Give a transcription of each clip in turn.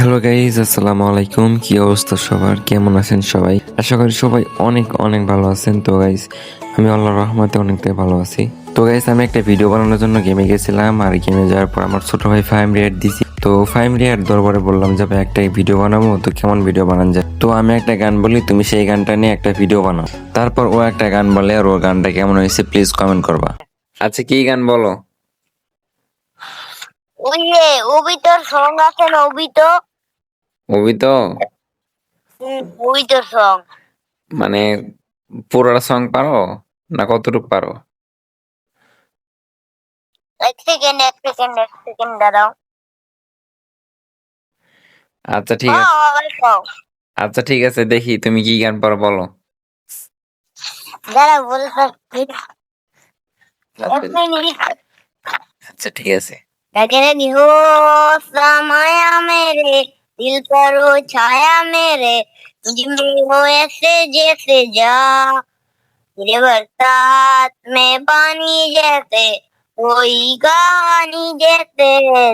Hello guys, আসসালামু আলাইকুম। কি অবস্থা সবার, কেমন আছেন সবাই? আশা করি সবাই অনেক অনেক ভালো আছেন। তো গাইজ, আমি আল্লাহর রহমতে অনেকটাই ভালো আছি। তো গাইজ, আমি একটা ভিডিও বানানোর জন্য গেমে গেছিলাম, আর গেমে যাওয়ার পর আমার ছোট ভাই ফাইম রিয়ার দিছি। তো ফাইম রিয়ার দরবারে বললাম যে ভাই একটা ভিডিও বানাবো, তো কেমন ভিডিও বানান যায়। তো আমি একটা গান বলি, তুমি সেই গানটা নিয়ে একটা ভিডিও বানাও। তারপর ও একটা গান বলে, আর ওর গানটা কেমন হয়েছে প্লিজ কমেন্ট করবা। আচ্ছা, কি গান বলো? ওই যে অবিতর সং আছে না, মুভি তো অবিতর সং। মানে পুরোটা সং পারো না কতটুকু পারো? এক সেকেন্ড দাঁড়াও। আচ্ছা ঠিক আছে। আচ্ছা ঠিক আছে, দেখি তুমি কি গান পারো বলো। দাঁড়াও বলতে এক আচ্ছা মিনিট। আচ্ছা, ঠিক আছে। गगन हो समाया मेरे दिल पर हो छाया मेरे तुझ में हो ऐसे जैसे जा तेरे बरसात में पानी जैसे कोई कहानी जैसे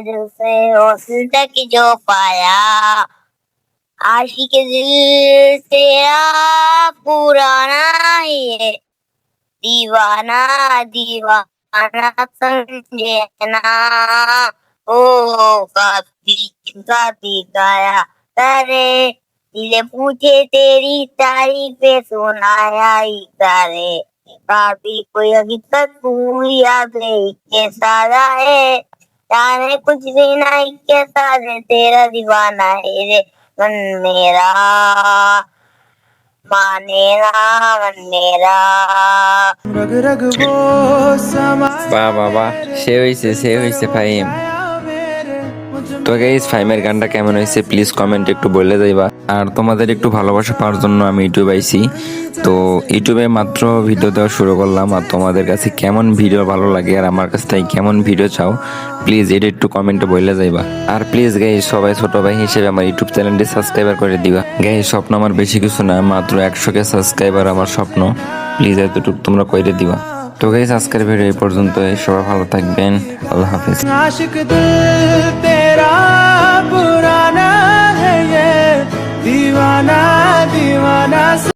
दिल से हौसले तक जो पाया आशिक दिल तेरा पुराना ही है दीवाना दीवाना समझे ना ओ काफी काफी गाया करे दिले पूछे तेरी तारीफे सुनाया ही करे काफी कोई हकीकत पूरी याद नहीं के सारा है जाने कुछ भी नहीं के सारे तेरा दीवाना है रे मन मेरा मानेरा मन मेरा रग रग वो বাহ বাহ বাহ, সে হয়েছে ফাহিম। তো গাইস, ফাহিমের গানটা কেমন হয়েছে প্লিজ কমেন্ট একটু বলে যাইবা। আর তোমাদের একটু ভালোবাসা পাওয়ার জন্য আমি ইউটিউবে আইছি। তো ইউটিউবে মাত্র ভিডিও দেওয়া শুরু করলাম, আর তোমাদের কাছে কেমন ভিডিও ভালো লাগে আর আমার কাছ থেকে কেমন ভিডিও চাও প্লিজ এটা একটু কমেন্টে বলে যাইবা। আর প্লিজ গাইস, সবাই ছোট ভাই হিসেবে আমার ইউটিউব চ্যানেলটি সাবস্ক্রাইবার করে দিবা। গাইস, স্বপ্ন আমার বেশি কিছু না, মাত্র 100K সাবস্ক্রাইবার আমার স্বপ্ন। প্লিজ এতটুকু তোমরা করে দিবা। তো গাইস, আজকের ভিডিও এই পর্যন্ত। সবাই ভালো থাকবেন, আল্লাহ হাফেজ। आशिक दिल तेरा पुराना है ये दीवाना दीवाना